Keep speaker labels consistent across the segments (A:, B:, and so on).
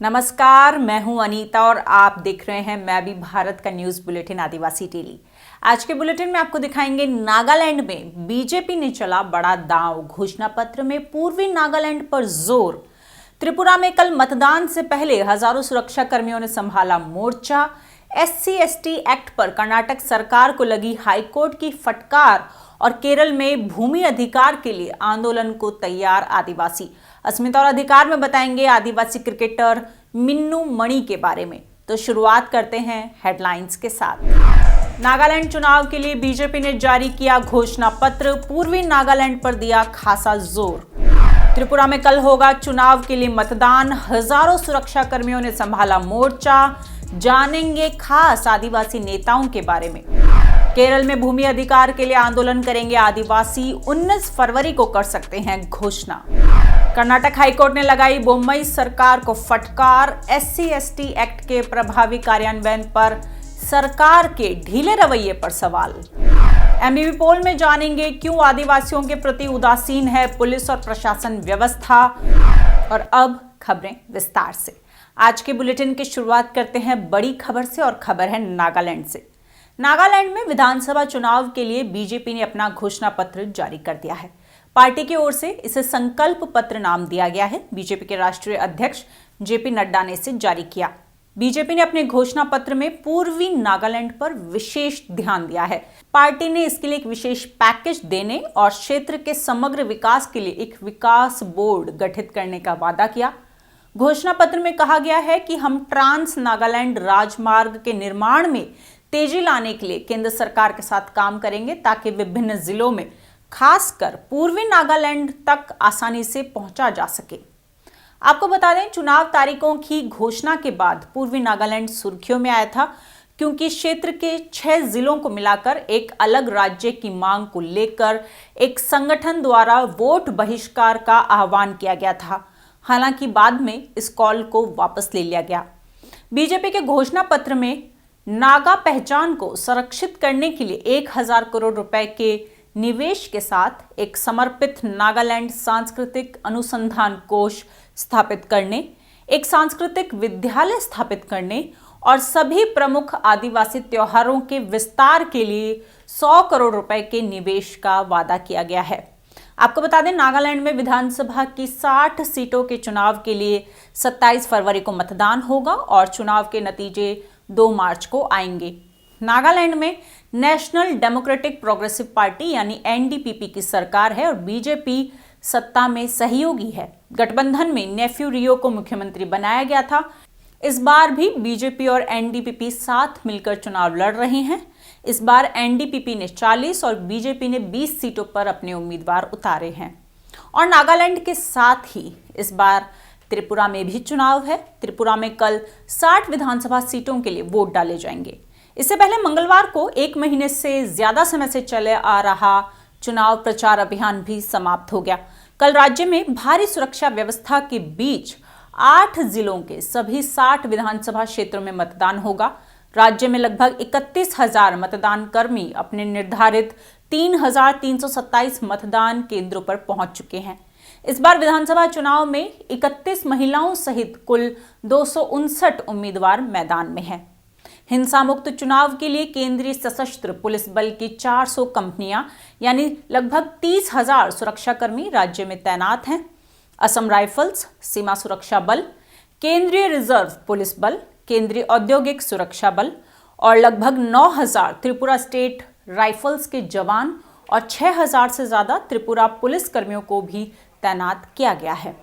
A: नमस्कार, मैं हूं अनीता और आप देख रहे हैं मैं भी भारत का न्यूज बुलेटिन आदिवासी डेली। आज के बुलेटिन में आपको दिखाएंगे नागालैंड में बीजेपी ने चला बड़ा दांव, घोषणा पत्र में पूर्वी नागालैंड पर जोर। त्रिपुरा में कल मतदान से पहले हजारों सुरक्षा कर्मियों ने संभाला मोर्चा। SC/ST एक्ट पर कर्नाटक सरकार को लगी हाईकोर्ट की फटकार और केरल में भूमि अधिकार के लिए आंदोलन को तैयार आदिवासी। अस्मिता और अधिकार में बताएंगे आदिवासी क्रिकेटर मिन्नू मणि के बारे में। तो शुरुआत करते हैं हेडलाइंस के साथ। नागालैंड चुनाव के लिए बीजेपी ने जारी किया घोषणा पत्र, पूर्वी नागालैंड पर दिया खासा जोर। त्रिपुरा में कल होगा चुनाव के लिए मतदान, हजारों सुरक्षा कर्मियों ने संभाला मोर्चा। जानेंगे खास आदिवासी नेताओं के बारे में। केरल में भूमि अधिकार के लिए आंदोलन करेंगे आदिवासी, 19 फरवरी को कर सकते हैं घोषणा। कर्नाटक हाईकोर्ट ने लगाई बोम्मई सरकार को फटकार, SC/ST एक्ट के प्रभावी कार्यान्वयन पर सरकार के ढीले रवैये पर सवाल। MBB पोल में जानेंगे क्यों आदिवासियों के प्रति उदासीन है पुलिस और प्रशासन व्यवस्था। और अब खबरें विस्तार से। आज के बुलेटिन की शुरुआत करते हैं बड़ी खबर से और खबर है नागालैंड से। नागालैंड में विधानसभा चुनाव के लिए बीजेपी ने अपना घोषणा पत्र जारी कर दिया है। पार्टी की ओर से इसे संकल्प पत्र नाम दिया गया है। बीजेपी के राष्ट्रीय अध्यक्ष JP नड्डा ने इसे जारी किया। बीजेपी ने अपने घोषणा पत्र में पूर्वी नागालैंड पर विशेष ध्यान दिया है। पार्टी ने इसके लिए एक विशेष पैकेज देने और क्षेत्र के समग्र विकास के लिए एक विकास बोर्ड गठित करने का वादा किया। घोषणा पत्र में कहा गया है कि हम ट्रांस नागालैंड राजमार्ग के निर्माण में तेजी लाने के लिए केंद्र सरकार के साथ काम करेंगे ताकि विभिन्न जिलों में खासकर पूर्वी नागालैंड तक आसानी से पहुंचा जा सके। आपको बता दें, चुनाव तारीखों की घोषणा के बाद पूर्वी नागालैंड सुर्खियों में आया था क्योंकि क्षेत्र के 6 जिलों को मिलाकर एक अलग राज्य की मांग को लेकर एक संगठन द्वारा वोट बहिष्कार का आह्वान किया गया था। हालांकि बाद में इस कॉल को वापस ले लिया गया। बीजेपी के घोषणा पत्र में नागा पहचान को संरक्षित करने के लिए 1000 करोड़ रुपए के निवेश के साथ एक समर्पित नागालैंड सांस्कृतिक अनुसंधान कोष स्थापित करने, एक सांस्कृतिक विद्यालय स्थापित करने और सभी प्रमुख आदिवासी त्योहारों के विस्तार के लिए 100 करोड़ रुपए के निवेश का वादा किया गया है। आपको बता दें, नागालैंड में विधानसभा की 60 सीटों के चुनाव के लिए 27 फरवरी को मतदान होगा और चुनाव के नतीजे 2 मार्च को आएंगे। नागालैंड में नेशनल डेमोक्रेटिक प्रोग्रेसिव पार्टी यानी NDPP की सरकार है और बीजेपी सत्ता में सहयोगी है। गठबंधन में नेफ्यू रियो को मुख्यमंत्री बनाया गया था। इस बार भी बीजेपी और NDPP साथ मिलकर चुनाव लड़ रहे हैं। इस बार NDPP ने 40 और बीजेपी ने 20 सीटों पर अपने उम्मीदवार उतारे हैं। और नागालैंड के साथ ही इस बार त्रिपुरा में भी चुनाव है। त्रिपुरा में कल 60 विधानसभा सीटों के लिए वोट डाले जाएंगे। इससे पहले मंगलवार को 1 महीने से ज्यादा समय से चले आ रहा चुनाव प्रचार अभियान भी समाप्त हो गया। कल राज्य में भारी सुरक्षा व्यवस्था के बीच 8 जिलों के सभी 60 विधानसभा क्षेत्रों में मतदान होगा। राज्य में लगभग 31,000 मतदान कर्मी अपने निर्धारित 3,327 मतदान केंद्रों पर पहुंच चुके हैं। इस बार विधानसभा चुनाव में 31 महिलाओं सहित कुल 259 उम्मीदवार मैदान में हैं। हिंसा मुक्त चुनाव के लिए केंद्रीय सशस्त्र पुलिस बल की 400 कंपनियां यानी लगभग 30,000 सुरक्षाकर्मी राज्य में तैनात हैं। असम राइफल्स, सीमा सुरक्षा बल, केंद्रीय रिजर्व पुलिस बल, केंद्रीय औद्योगिक सुरक्षा बल और लगभग 9,000 त्रिपुरा स्टेट राइफल्स के जवान और 6,000 से ज्यादा त्रिपुरा पुलिस कर्मियों को भी तैनात किया गया है।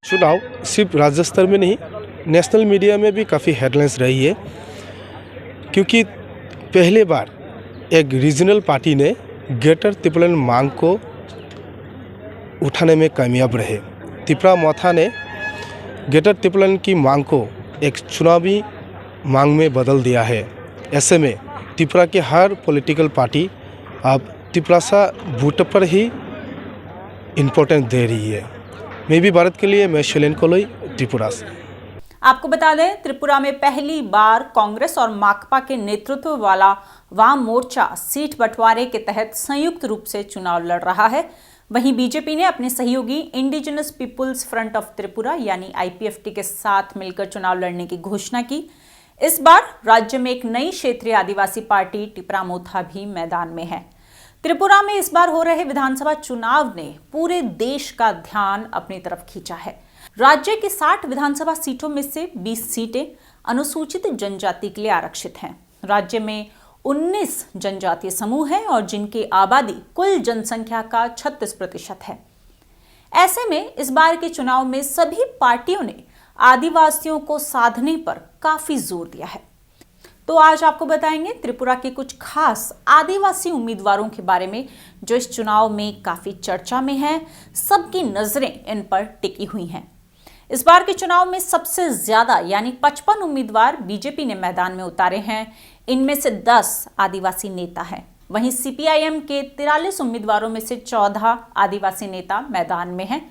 B: चुनाव सिर्फ राज्य स्तर में नहीं, नेशनल मीडिया में भी काफ़ी हेडलाइंस रही है क्योंकि पहले बार एक रीजनल पार्टी ने ग्रेटर त्रिपुरा मांग को उठाने में कामयाब रहे। त्रिपुरा मोथा ने ग्रेटर त्रिपुरा की मांग को एक चुनावी मांग में बदल दिया है। ऐसे में त्रिपुरा के हर पॉलिटिकल पार्टी अब त्रिपुरा सा वोट पर ही इम्पोर्टेंस दे रही है। मैं भी भारत के लिए मैं शैलेन कोलोई त्रिपुरा से।
A: आपको बता दें, त्रिपुरा में पहली बार कांग्रेस और माकपा के नेतृत्व वाला वाम मोर्चा सीट बंटवारे के तहत संयुक्त रूप से चुनाव लड़ रहा है। वहीं बीजेपी ने अपने सहयोगी indigenous peoples front of Tripura यानी आईपीएफटी के साथ मिलकर चुनाव लड़ने की घोषणा की। इस बार राज्य में एक नई क्षेत्रीय आदिवासी पार्टी टिपरामोथा भी मैदान में है। त्रिपुरा में इस बार हो रहे विधानसभा चुनाव ने पूरे देश का ध्यान अपनी तरफ खींचा है। राज्य की 60 विधानसभा सीटों में से 20 सीटें अनुसूचित जनजाति के लिए आरक्षित हैं। राज्य में 19 जनजातीय समूह हैं और जिनकी आबादी कुल जनसंख्या का 36% है। ऐसे में इस बार के चुनाव में सभी पार्टियों ने आदिवासियों को साधने पर काफी जोर दिया है। तो आज आपको बताएंगे त्रिपुरा के कुछ खास आदिवासी उम्मीदवारों के बारे में जो इस चुनाव में काफी चर्चा में हैं। सबकी नजरें इन पर टिकी हुई हैं। इस बार के चुनाव में सबसे ज्यादा यानी 55 उम्मीदवार बीजेपी ने मैदान में उतारे हैं। इनमें से 10 आदिवासी नेता हैं। वहीं सीपीआईएम के 43 उम्मीदवारों में से 14 आदिवासी नेता मैदान में हैं।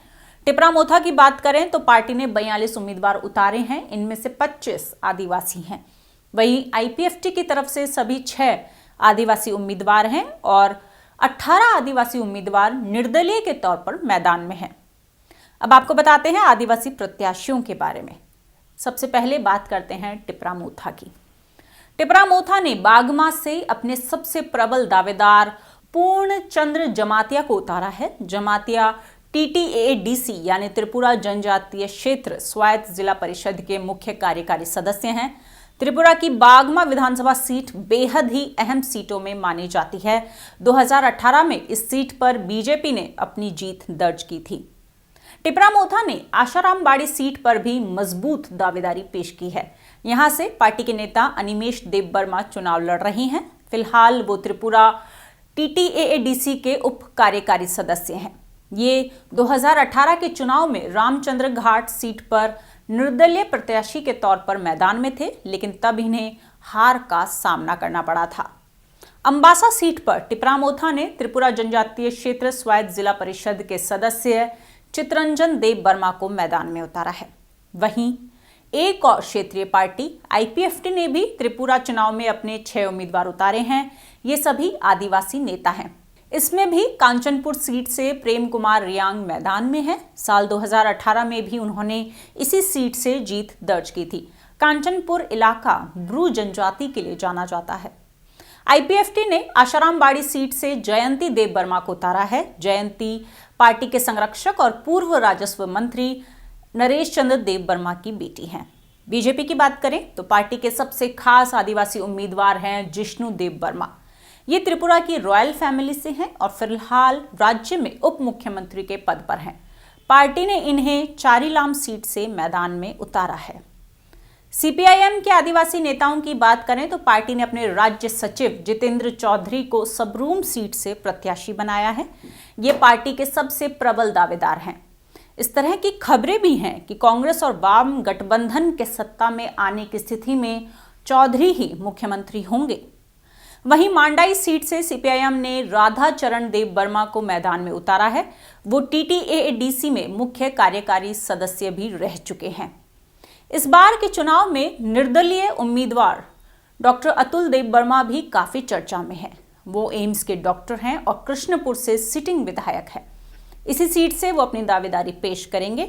A: टिपरामोथा की बात करें तो पार्टी ने 42 उम्मीदवार उतारे हैं। इनमें से 25 आदिवासी हैं। वहीं आईपीएफटी की तरफ से सभी 6 आदिवासी उम्मीदवार हैं और 18 आदिवासी उम्मीदवार निर्दलीय के तौर पर मैदान में हैं। अब आपको बताते हैं आदिवासी प्रत्याशियों के बारे में। सबसे पहले बात करते हैं टिपरामोथा की। टिपरामोथा ने बागमा से अपने सबसे प्रबल दावेदार पूर्णचंद्र जमातिया को उतारा है। जमातिया टीटीएडीसी यानी त्रिपुरा जनजातीय क्षेत्र स्वायत्त जिला परिषद के मुख्य कार्यकारी सदस्य हैं। त्रिपुरा की बागमा विधानसभा सीट बेहद ही अहम सीटों में मानी जाती है। 2018 में इस सीट पर बीजेपी ने अपनी जीत दर्ज की थी। टिपरामोथा ने आशाराम बाड़ी सीट पर भी मजबूत दावेदारी पेश की है। यहां से पार्टी के नेता अनिमेश देबबर्मा चुनाव लड़ रही हैं। फिलहाल वो त्रिपुरा टीटीएडीसी के उप कार्यकारी सदस्य हैं। ये 2018 के चुनाव में रामचंद्र घाट सीट पर निर्दलीय प्रत्याशी के तौर पर मैदान में थे, लेकिन तब इन्हें हार का सामना करना पड़ा था। अंबासा सीट पर टिपरामोथा ने त्रिपुरा जनजातीय क्षेत्र स्वायत्त जिला परिषद के सदस्य चितरंजन देबबर्मा को मैदान में उतारा है। वहीं एक और क्षेत्रीय पार्टी आईपीएफटी ने भी त्रिपुरा चुनाव में अपने 6 उम्मीदवार उतारे हैं। ये सभी आदिवासी नेता हैं। इसमें भी कांचनपुर सीट से प्रेम कुमार रियांग मैदान में है। साल 2018 में भी उन्होंने इसी सीट से जीत दर्ज की थी। कांचनपुर इलाका ब्रू जनजाति के लिए जाना जाता है। आईपीएफटी ने आशाराम बाड़ी सीट से जयंती देबबर्मा को उतारा है। जयंती पार्टी के संरक्षक और पूर्व राजस्व मंत्री नरेश चंद्र देबबर्मा की बेटी हैं। बीजेपी की बात करें तो पार्टी के सबसे खास आदिवासी उम्मीदवार हैं जिष्णु देबबर्मा। ये त्रिपुरा की रॉयल फैमिली से हैं और फिलहाल राज्य में उप मुख्यमंत्री के पद पर हैं। पार्टी ने इन्हें चारीलाम सीट से मैदान में उतारा है। सीपीआईएम के आदिवासी नेताओं की बात करें तो पार्टी ने अपने राज्य सचिव जितेंद्र चौधरी को सबरूम सीट से प्रत्याशी बनाया है। ये पार्टी के सबसे प्रबल दावेदार हैं। इस तरह की खबरें भी हैं कि कांग्रेस और वाम गठबंधन के सत्ता में आने की स्थिति में चौधरी ही मुख्यमंत्री होंगे। वहीं मांडाई सीट से सीपीआईएम ने राधा चरण देबबर्मा को मैदान में उतारा है। वो टीटीएडीसी में मुख्य कार्यकारी सदस्य भी रह चुके हैं। इस बार के चुनाव में निर्दलीय उम्मीदवार डॉक्टर अतुल देबबर्मा भी काफी चर्चा में है। वो एम्स के डॉक्टर हैं और कृष्णपुर से सिटिंग विधायक है। इसी सीट से वो अपनी दावेदारी पेश करेंगे।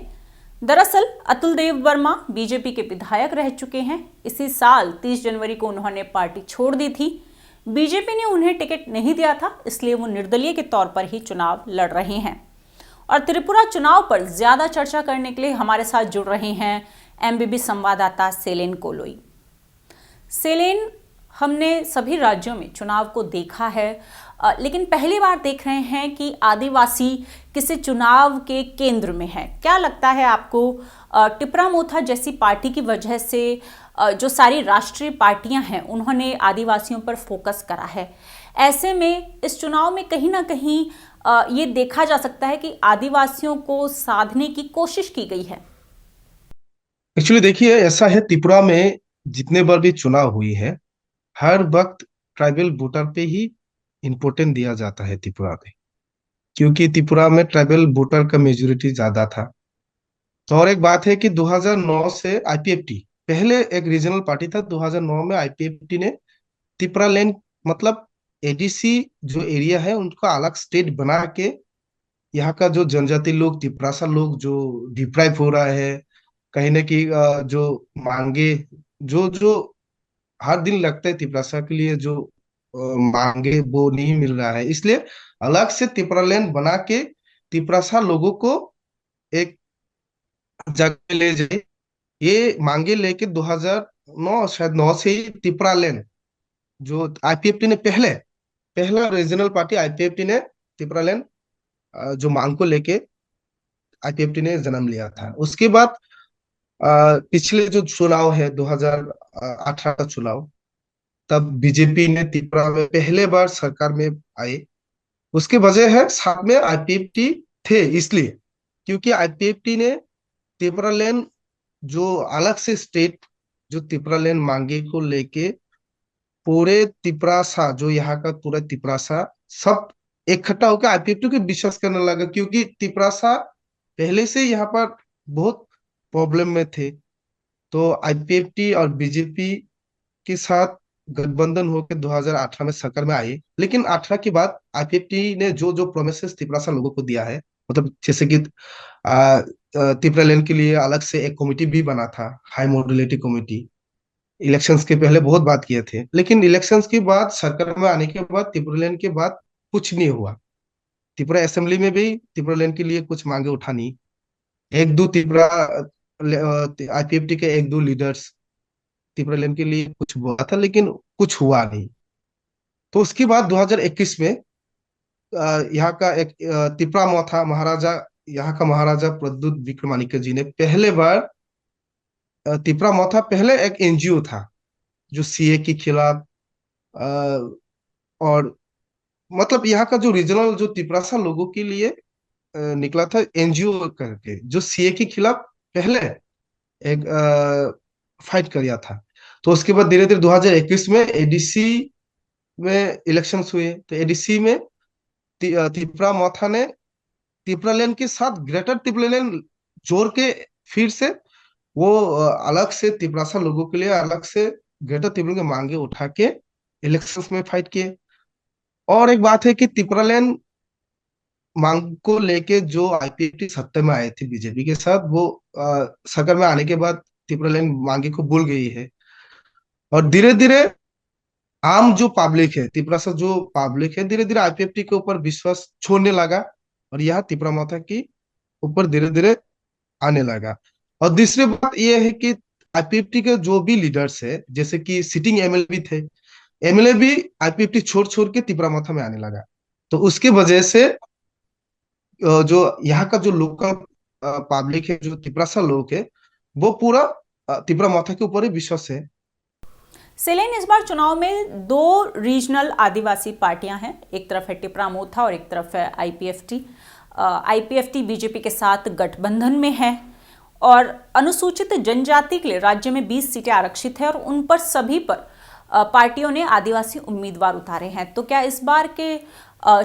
A: दरअसल अतुल देबबर्मा बीजेपी के विधायक रह चुके हैं। इसी साल 30 जनवरी को उन्होंने पार्टी छोड़ दी थी। बीजेपी ने उन्हें टिकट नहीं दिया था, इसलिए वो निर्दलीय के तौर पर ही चुनाव लड़ रहे हैं। और त्रिपुरा चुनाव पर ज्यादा चर्चा करने के लिए हमारे साथ जुड़ रहे हैं एमबीबी संवाददाता सेलेन कोलोई। सेलेन, हमने सभी राज्यों में चुनाव को देखा है, लेकिन पहली बार देख रहे हैं कि आदिवासी किसी चुनाव के केंद्र में है। क्या लगता है आपको टिपरामोथा जैसी पार्टी की वजह से जो सारी राष्ट्रीय पार्टियां हैं उन्होंने आदिवासियों पर फोकस करा है? ऐसे में इस चुनाव में कहीं ना कहीं ये देखा जा सकता है कि आदिवासियों को साधने की कोशिश की गई है।
B: एक्चुअली देखिए, ऐसा है, त्रिपुरा में जितने बार भी चुनाव हुई है हर वक्त ट्राइबल वोटर पे ही इम्पोर्टेंस दिया जाता है त्रिपुरा में, क्योंकि त्रिपुरा में ट्राइबल वोटर का मेजोरिटी ज्यादा था। तो और एक बात है कि 2009 से आईपीएफटी पहले एक रीजनल पार्टी था। 2009 में आईपीएफटी ने त्रिपुरा लैंड मतलब एडीसी जो एरिया है उनका अलग स्टेट बना के यहाँ का जो जनजाति लोग, तिपरासा लोग जो डिप्राइव हो रहा है, कहीं ना कहीं जो मांगे, जो जो हर दिन लगता है तिपरासा के लिए, जो मांगे वो नहीं मिल रहा है, इसलिए अलग से तिपरा लैंड बना के तिपरासा लोगों को एक जगह ले जाए। ये मांगे लेके 2009, शायद 9 से ही तिपरा लैंड, जो आईपीएफटी ने पहला रीजनल पार्टी आईपीएफटी ने तिपरा लैंड जो मांग को लेके आईपीएफटी ने जन्म लिया था। उसके बाद पिछले जो चुनाव है 2018 का चुनाव, तब बीजेपी ने त्रिपुरा में पहले बार सरकार में आए। उसके वजह है साथ में आईपीएफटी थे, इसलिए क्योंकि आईपीएफटी ने त्रिपुरा लैंड जो अलग से स्टेट, जो त्रिपुरा लैंड मांगे को लेके पूरे तिपरासा, जो यहाँ का पूरा तिपरासा सब इकट्ठा होकर आईपीएफटी को विश्वास करने लगा, क्योंकि तिपरासा पहले से यहाँ पर बहुत प्रॉब्लम में थे। तो आईपीएफटी और बीजेपी के साथ गठबंधन होकर 2018 में सरकार में आई। लेकिन 18 के बाद आईपीएफटी ने जो जो प्रोमिसेस तिपरासा लोगों को दिया है, मतलब जैसे कि तिपरा लैंड के लिए अलग से एक कमेटी भी बना था, हाई मोडलिटी कमेटी। इलेक्शंस के पहले बहुत बात किए थे, लेकिन इलेक्शंस के बाद सरकार में आने के बाद त्रिपुरा लैंड के बाद कुछ नहीं हुआ। त्रिपुरा असेंबली में भी त्रिपुरा लैंड के लिए कुछ मांगे उठानी, एक दो त्रिपुरा आईपीएफटी के एक दो लीडर्स त्रिपुरा लैंड के लिए कुछ बोला था, लेकिन कुछ हुआ नहीं। तो उसके बाद 2021 में यहाँ का एक त्रिपुरा मौथा महाराजा, यहाँ का महाराजा प्रद्युत विक्रमानिका जी ने पहले बार त्रिपुरा मौथा पहले एक एनजीओ था जो सीए के खिलाफ और मतलब यहाँ का जो रीजनल जो तिपरासा लोगों के लिए निकला था एनजीओ करके, जो सीए के खिलाफ पहले एक फाइट किया था। तो उसके बाद धीरे धीरे 2021 में एडीसी में इलेक्शंस हुए, तो एडीसी में त्रिपुरा मौथा ने त्रिपुरा लैंड के साथ ग्रेटर त्रिपुरा लैंड जोड़ के फिर से वो अलग से तिपरासा लोगों के लिए अलग से ग्रेटर त्रिपुरा की मांगे उठा के इलेक्शंस में फाइट किए। और एक बात है कि त्रिपुरा लैंड मांग को लेके जो आईपीएफटी सत्ता में आए थे बीजेपी के साथ, वो सरकार में आने के बाद त्रिपुरा लैंड मांगे को भूल गई है। और धीरे धीरे आम जो पब्लिक है, त्रिपुरा से जो पब्लिक है, धीरे धीरे आईपीएफटी के ऊपर विश्वास छोड़ने लगा और यह त्रिपुरा माता की ऊपर धीरे धीरे आने लगा। और दूसरी बात यह है कि आईपीएफटी के जो भी लीडर्स है, जैसे कि सिटिंग एमएलए भी थे, एमएलए भी आईपीएफटी छोड़ छोड़ के त्रिपुरा माथा में आने लगा। तो उसकी वजह से जो यहाँ का जो लोकल पब्लिक है, जो त्रिपुरा लोग है, वो पूरा त्रिपुरा माथा के ऊपर ही विश्वास है।
A: सेलेन, इस बार चुनाव में दो रीजनल आदिवासी पार्टियां हैं, एक तरफ है टिपरा मोथा और एक तरफ है आईपीएफटी। आईपीएफटी बीजेपी के साथ गठबंधन में है और अनुसूचित जनजाति के लिए राज्य में 20 सीटें आरक्षित है और उन पर सभी पर पार्टियों ने आदिवासी उम्मीदवार उतारे हैं। तो क्या इस बार के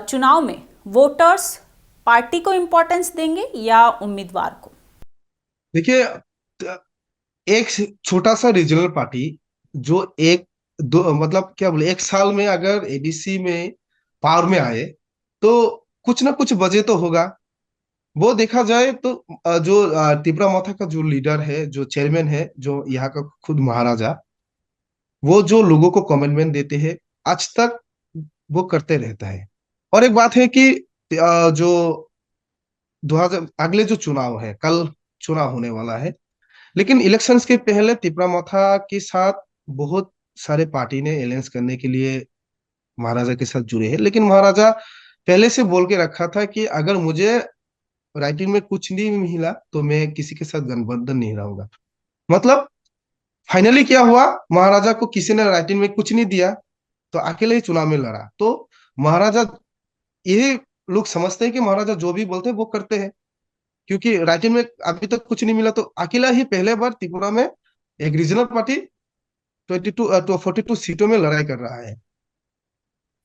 A: चुनाव में वोटर्स पार्टी को इंपॉर्टेंस देंगे या उम्मीदवार को?
B: देखिए, एक छोटा सा रीजनल पार्टी जो एक दो मतलब क्या बोले, एक साल में अगर एडीसी में पावर में आए तो कुछ ना कुछ वजह तो होगा। वो देखा जाए तो जो त्रिपुरा माथा का जो लीडर है, जो चेयरमैन है, जो यहाँ का खुद महाराजा, वो जो लोगों को कमेंटमेंट देते हैं आज तक वो करते रहता है। और एक बात है कि जो 2000 अगले जो चुनाव है, कल चुनाव होने वाला है, लेकिन इलेक्शंस के पहले त्रिपुरा माथा के साथ बहुत सारे पार्टी ने अलायंस करने के लिए महाराजा के साथ जुड़े हैं। लेकिन महाराजा पहले से बोल के रखा था कि अगर मुझे राइटिंग में कुछ नहीं मिला तो मैं किसी के साथ गठबंधन नहीं रहूंगा। मतलब फाइनली क्या हुआ, महाराजा को किसी ने राइटिंग में कुछ नहीं दिया तो अकेले ही चुनाव में लड़ा। तो महाराजा, यही लोग समझते हैं कि महाराजा जो भी बोलते हैं वो करते हैं, क्योंकि राइटिंग में अभी तक कुछ नहीं मिला तो अकेला ही पहले बार त्रिपुरा में एक रीजनल पार्टी 42 सीटों में लड़ाई कर रहा है।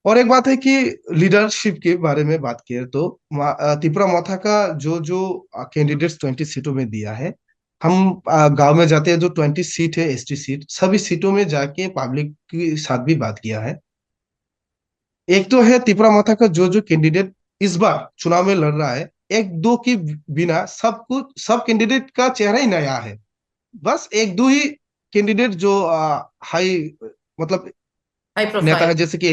B: और एक बात है कि लीडरशिप के बारे में बात किए तो त्रिपुरा माथा का जो जो कैंडिडेट्स 20 सीटों में दिया है, हम गांव में जाते हैं, जो 20 सीट है एसटी सीट, सभी सीटों में जाके पब्लिक के साथ भी बात किया है। एक तो है त्रिपुरा माथा का जो जो कैंडिडेट इस बार चुनाव में लड़ रहा है, एक दो की बिना सब कैंडिडेट का चेहरा ही नया है। बस एक दो ही कैंडिडेट जो हाई मतलब
C: हाई
B: नेता है,
C: प्रोफाइल।
B: जैसे कि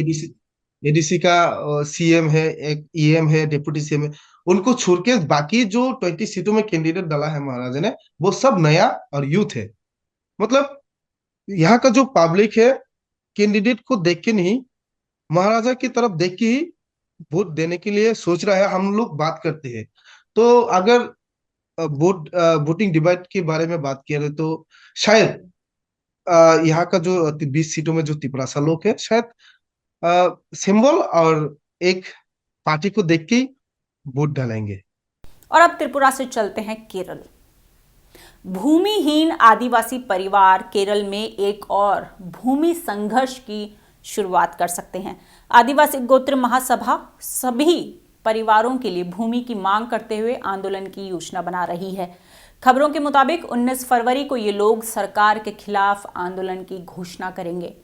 B: एडीसी का सीएम है, एक ईएम है, डिप्टी सीएम है, उनको छोड़ के बाकी जो 20 सीटों में कैंडिडेट डाला है महाराजा ने, वो सब नया और यूथ है। मतलब यहाँ का जो पब्लिक है, कैंडिडेट को देख के नहीं, महाराजा की तरफ देख के ही वोट देने के लिए सोच रहा है। हम लोग बात करते हैं तो अगर वोटिंग डिवाइड के बारे में बात करें तो शायद यहाँ का जो 20 सीटों में जो तिपरासा लोग है, शायद सिंबल और एक पार्टी को देख के ही वोट डालेंगे।
A: और अब त्रिपुरा से चलते हैं केरल। भूमिहीन आदिवासी परिवार केरल में एक और भूमि संघर्ष की शुरुआत कर सकते हैं। आदिवासी गोत्र महासभा सभी परिवारों के लिए भूमि की मांग करते हुए आंदोलन की योजना बना रही है। खबरों के मुताबिक 19 फरवरी को ये लोग सरकार के खिलाफ आंदोलन की घोषणा करेंगे।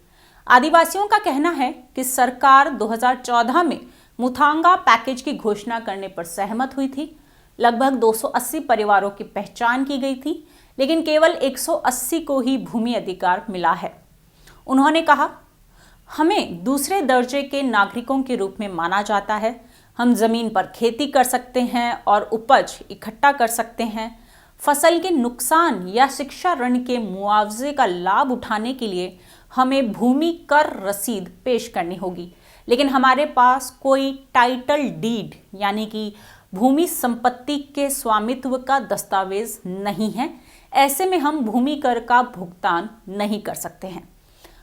A: आदिवासियों का कहना है कि सरकार 2014 में मुथांगा पैकेज की घोषणा करने पर सहमत हुई थी। लगभग 280 परिवारों की पहचान की गई थी, लेकिन केवल 180 को ही भूमि अधिकार मिला है। उन्होंने कहा, हमें दूसरे दर्जे के नागरिकों के रूप में माना जाता है। हम जमीन पर खेती कर सकते हैं और उपज इकट्ठा कर सकते हैं। फसल के नुकसान या शिक्षा ऋण के मुआवजे का लाभ उठाने के लिए हमें भूमि कर रसीद पेश करनी होगी, लेकिन हमारे पास कोई टाइटल डीड यानी कि भूमि संपत्ति के स्वामित्व का दस्तावेज नहीं है। ऐसे में हम भूमि कर का भुगतान नहीं कर सकते हैं।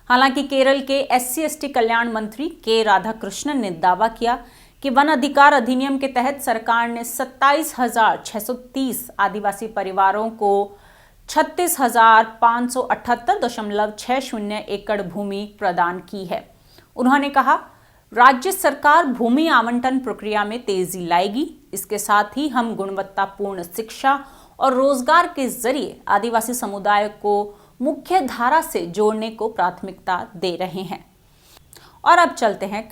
A: हालांकि केरल के SC/ST कल्याण मंत्री के राधाकृष्णन ने दावा किया कि वन अधिकार अधिनियम के तहत सरकार ने 27,630 आदिवासी परिवारों को 36,578.60 एकड़ भूमि प्रदान की है। उन्होंने कहा, राज्य सरकार भूमि आवंटन प्रक्रिया में तेजी लाएगी। इसके साथ ही हम गुणवत्तापूर्ण शिक्षा और रोजगार के जरिए आदिवासी समुदाय को मुख्य धारा से जोड़ने को प्राथमिकता दे रहे हैं। और अब चलते हैं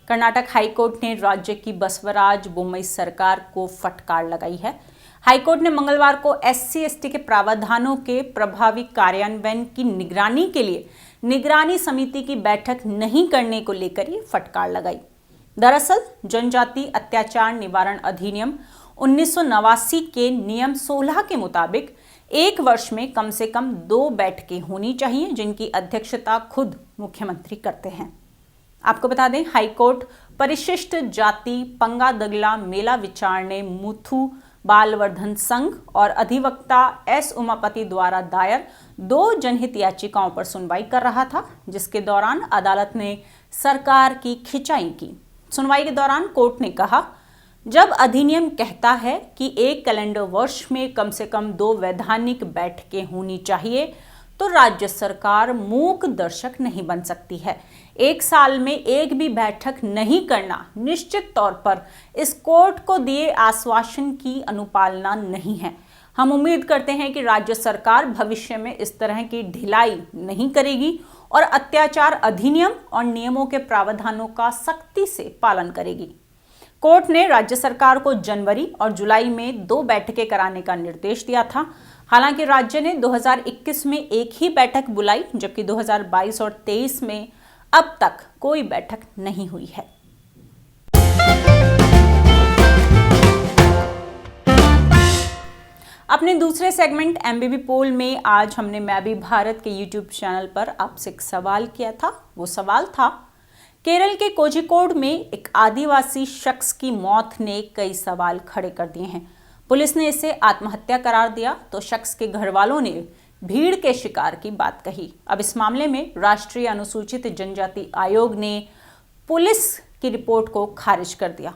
A: कर्नाटक हाईकोर्ट ने राज्य की बसवराज बोम्मई सरकार को फटकार लगाई है। हाईकोर्ट ने मंगलवार को SC/ST के प्रावधानों के प्रभावी कार्यान्वयन की निगरानी के लिए निगरानी समिति की बैठक नहीं करने को लेकर ये फटकार लगाई। दरअसल जनजाति अत्याचार निवारण अधिनियम 1989 के नियम 16 के मुताबिक 1 वर्ष में कम से कम 2 बैठकें होनी चाहिए, जिनकी अध्यक्षता खुद मुख्यमंत्री करते हैं। आपको बता दें, हाईकोर्ट परिशिष्ट जाति पंगा दगला मेला विचारने मुथु बालवर्धन संघ और अधिवक्ता S उमापति द्वारा दायर 2 जनहित याचिकाओं पर सुनवाई कर रहा था, जिसके दौरान अदालत ने सरकार की खिंचाई की। सुनवाई के दौरान कोर्ट ने कहा, जब अधिनियम कहता है कि 1 कैलेंडर वर्ष में कम से कम 2 वैधानिक बैठकें होनी चाहिए, तो राज्य सरकार मूक दर्शक नहीं बन सकती है। 1 साल में एक भी बैठक नहीं करना निश्चित तौर पर इस कोर्ट को दिए आश्वासन की अनुपालना नहीं है। हम उम्मीद करते हैं कि राज्य सरकार भविष्य में इस तरह की ढिलाई नहीं करेगी और अत्याचार अधिनियम और नियमों के प्रावधानों का सख्ती से पालन करेगी। कोर्ट ने राज्य सरकार को जनवरी और जुलाई में 2 बैठकें कराने का निर्देश दिया था। हालांकि राज्य ने 2021 में एक ही बैठक बुलाई, जबकि 2022 और 23 में अब तक कोई बैठक नहीं हुई है। अपने दूसरे सेगमेंट MBB पोल में आज हमने मैं भी भारत के YouTube चैनल पर आपसे एक सवाल किया था। वो सवाल था, केरल के कोझिकोड में एक आदिवासी शख्स की मौत ने कई सवाल खड़े कर दिए हैं। पुलिस ने इसे आत्महत्या करार दिया तो शख्स के घर वालों ने भीड़ के शिकार की बात कही। अब इस मामले में राष्ट्रीय अनुसूचित जनजाति आयोग ने पुलिस की रिपोर्ट को खारिज कर दिया।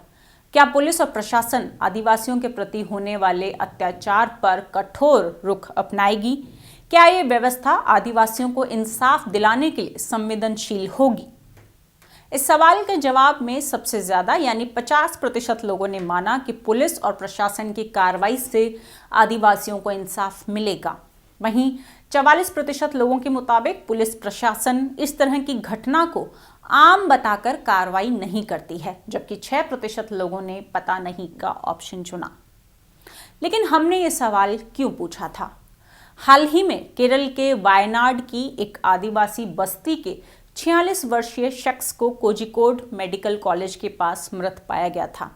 A: क्या पुलिस और प्रशासन आदिवासियों के प्रति होने वाले अत्याचार पर कठोर रुख अपनाएगी? क्या ये व्यवस्था आदिवासियों को इंसाफ दिलाने के लिए संवेदनशील होगी? इस सवाल के जवाब में सबसे ज्यादा यानी 50% लोगों ने माना कि पुलिस और प्रशासन की कार्रवाई से आदिवासियों को इंसाफ मिलेगा। वहीं 44% लोगों के मुताबिक पुलिस प्रशासन इस तरह की घटना को आम बताकर कार्रवाई नहीं करती है, जबकि 6% लोगों ने पता नहीं का ऑप्शन चुना। लेकिन हमने ये सवाल क्यों पूछा था? हाल ही में केरल के वायनाड की एक आदिवासी बस्ती के 46 वर्षीय शख्स को कोझिकोड मेडिकल कॉलेज के पास मृत पाया गया था।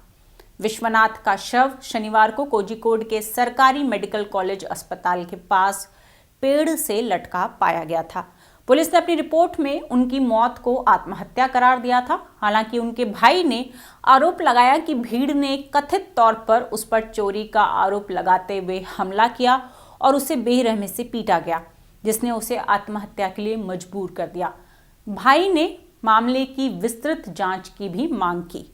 A: विश्वनाथ का शव शनिवार को कोझिकोड के सरकारी मेडिकल कॉलेज अस्पताल के पास पेड़ से लटका पाया गया था। पुलिस ने अपनी रिपोर्ट में उनकी मौत को आत्महत्या करार दिया था। हालांकि उनके भाई ने आरोप लगाया कि भीड़ ने कथित तौर पर उस पर चोरी का आरोप लगाते हुए हमला किया और उसे बेरहमी से पीटा गया, जिसने उसे आत्महत्या के लिए मजबूर कर दिया। भाई ने मामले की विस्तृत जांच की भी मांग की,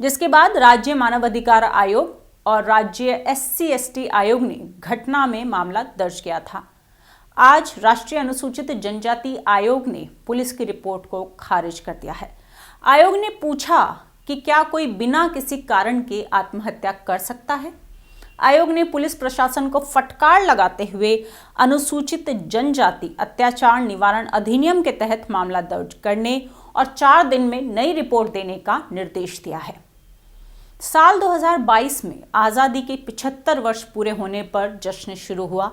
A: जिसके बाद राज्य मानवाधिकार आयोग और राज्य SC/ST आयोग ने घटना में मामला दर्ज किया था। आज राष्ट्रीय अनुसूचित जनजाति आयोग ने पुलिस की रिपोर्ट को खारिज कर दिया है। आयोग ने पूछा कि क्या कोई बिना किसी कारण के आत्महत्या कर सकता है। आयोग ने पुलिस प्रशासन को फटकार लगाते हुए अनुसूचित जनजाति अत्याचार निवारण अधिनियम के तहत मामला दर्ज करने और 4 दिन में नई रिपोर्ट देने का निर्देश दिया है। साल 2022 में आज़ादी के 75 वर्ष पूरे होने पर जश्न शुरू हुआ।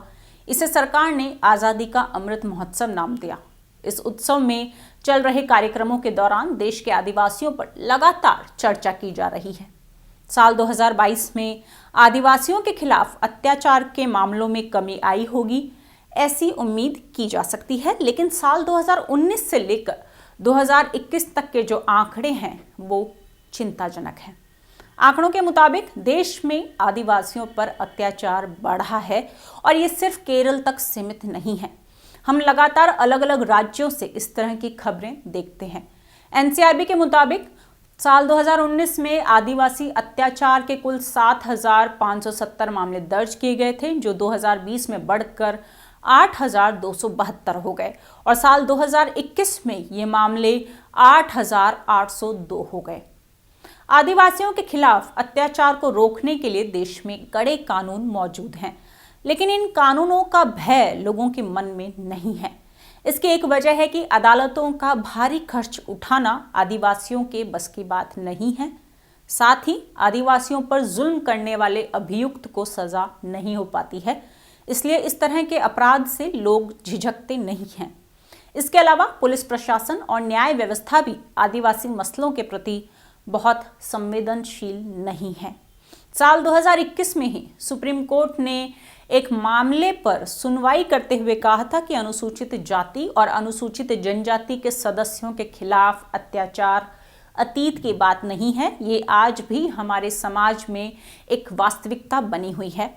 A: इसे सरकार ने आज़ादी का अमृत महोत्सव नाम दिया। इस उत्सव में चल रहे कार्यक्रमों के दौरान देश के आदिवासियों पर लगातार चर्चा की जा रही है। साल 2022 में आदिवासियों के खिलाफ अत्याचार के मामलों में कमी आई होगी, ऐसी उम्मीद की जा सकती है। लेकिन साल 2019 से लेकर 2021 तक के जो आंकड़े हैं वो चिंताजनक हैं। आंकड़ों के मुताबिक देश में आदिवासियों पर अत्याचार बढ़ा है और ये सिर्फ केरल तक सीमित नहीं है। हम लगातार अलग अलग राज्यों से इस तरह की खबरें देखते हैं। NCRB के मुताबिक साल 2019 में आदिवासी अत्याचार के कुल 7,570 मामले दर्ज किए गए थे, जो 2020 में बढ़कर 8,272 हो गए और साल 2021 में ये मामले 8,802 हो गए। आदिवासियों के खिलाफ अत्याचार को रोकने के लिए देश में कड़े कानून मौजूद हैं, लेकिन इन कानूनों का भय लोगों के मन में नहीं है। इसकी एक वजह है कि अदालतों का भारी खर्च उठाना आदिवासियों के बस की बात नहीं है। साथ ही आदिवासियों पर जुल्म करने वाले अभियुक्त को सजा नहीं हो पाती है, इसलिए इस तरह के अपराध से लोग झिझकते नहीं हैं। इसके अलावा पुलिस प्रशासन और न्याय व्यवस्था भी आदिवासी मसलों के प्रति बहुत संवेदनशील नहीं है। साल 2021 में ही सुप्रीम कोर्ट ने एक मामले पर सुनवाई करते हुए कहा था कि अनुसूचित जाति और अनुसूचित जनजाति के सदस्यों के खिलाफ अत्याचार अतीत की बात नहीं है, ये आज भी हमारे समाज में एक वास्तविकता बनी हुई है।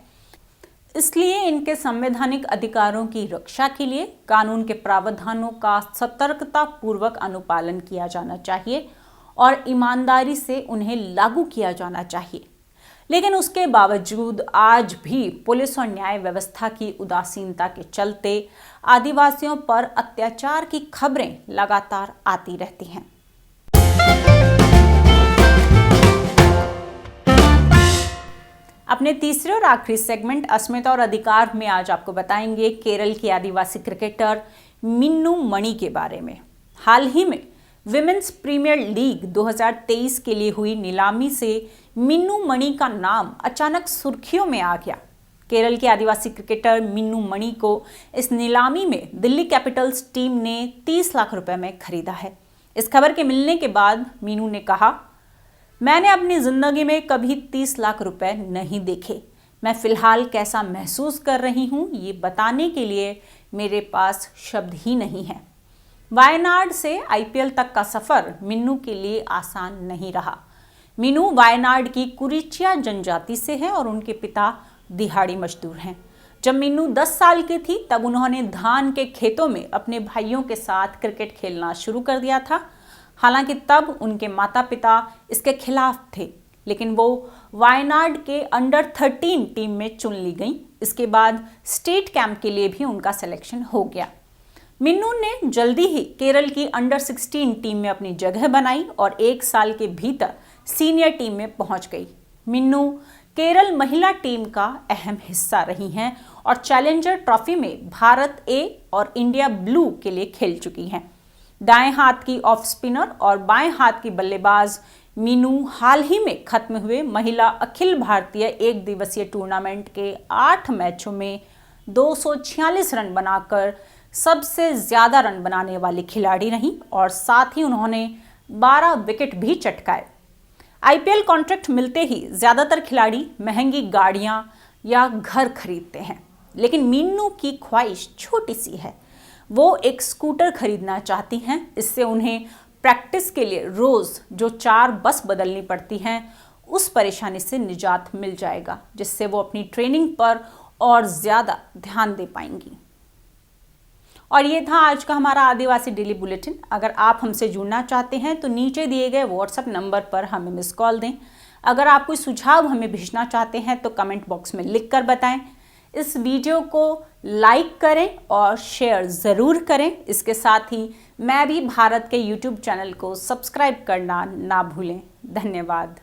A: इसलिए इनके संवैधानिक अधिकारों की रक्षा के लिए कानून के प्रावधानों का सतर्कतापूर्वक अनुपालन किया जाना चाहिए और ईमानदारी से उन्हें लागू किया जाना चाहिए। लेकिन उसके बावजूद आज भी पुलिस और न्याय व्यवस्था की उदासीनता के चलते आदिवासियों पर अत्याचार की खबरें लगातार आती रहती हैं। अपने तीसरे और आखिरी सेगमेंट अस्मिता और अधिकार में आज आपको बताएंगे केरल की आदिवासी क्रिकेटर मिन्नू मणि के बारे में। हाल ही में विमेंस प्रीमियर लीग 2023 के लिए हुई नीलामी से मिन्नू मणि का नाम अचानक सुर्खियों में आ गया। केरल के आदिवासी क्रिकेटर मिन्नू मणि को इस नीलामी में दिल्ली कैपिटल्स टीम ने 30 लाख रुपए में खरीदा है। इस खबर के मिलने के बाद मीनू ने कहा, मैंने अपनी जिंदगी में कभी 30 लाख रुपए नहीं देखे। मैं फिलहाल कैसा महसूस कर रही हूँ ये बताने के लिए मेरे पास शब्द ही नहीं है। वायनाड से IPL तक का सफर मिन्नू के लिए आसान नहीं रहा। मिन्नू वायनाड की कुरिचिया जनजाति से है और उनके पिता दिहाड़ी मजदूर हैं। जब मिन्नू 10 साल की थी तब उन्होंने धान के खेतों में अपने भाइयों के साथ क्रिकेट खेलना शुरू कर दिया था। हालांकि तब उनके माता पिता इसके खिलाफ थे, लेकिन वो वायनाड के अंडर 13 टीम में चुन ली गई। इसके बाद स्टेट कैंप के लिए भी उनका सिलेक्शन हो गया। मिन्नू ने जल्दी ही केरल की अंडर 16 टीम में अपनी जगह बनाई और 1 साल के भीतर सीनियर टीम में पहुंच गई। मिन्नू केरल महिला टीम का अहम हिस्सा रही हैं और चैलेंजर ट्रॉफी में भारत A और इंडिया ब्लू के लिए खेल चुकी हैं। दाएं हाथ की ऑफ स्पिनर और बाएं हाथ की बल्लेबाज मीनू हाल ही में खत्म हुए महिला अखिल भारतीय एक दिवसीय टूर्नामेंट के 8 मैचों में 246 रन बनाकर सबसे ज्यादा रन बनाने वाली खिलाड़ी रहीं और साथ ही उन्होंने 12 विकेट भी चटकाए। आईपीएल कॉन्ट्रैक्ट मिलते ही ज्यादातर खिलाड़ी महंगी गाड़ियां या घर खरीदते हैं, लेकिन मीनू की ख्वाहिश छोटी सी है। वो एक स्कूटर खरीदना चाहती हैं। इससे उन्हें प्रैक्टिस के लिए रोज जो 4 बस बदलनी पड़ती हैं उस परेशानी से निजात मिल जाएगा, जिससे वो अपनी ट्रेनिंग पर और ज्यादा ध्यान दे पाएंगी। और ये था आज का हमारा आदिवासी डेली बुलेटिन। अगर आप हमसे जुड़ना चाहते हैं तो नीचे दिए गए व्हाट्सएप नंबर पर हमें मिस कॉल दें। अगर आप कोई सुझाव हमें भेजना चाहते हैं तो कमेंट बॉक्स में लिख कर बताएं। इस वीडियो को लाइक करें और शेयर ज़रूर करें। इसके साथ ही मैं भी भारत के यूट्यूब चैनल को सब्सक्राइब करना ना भूलें। धन्यवाद।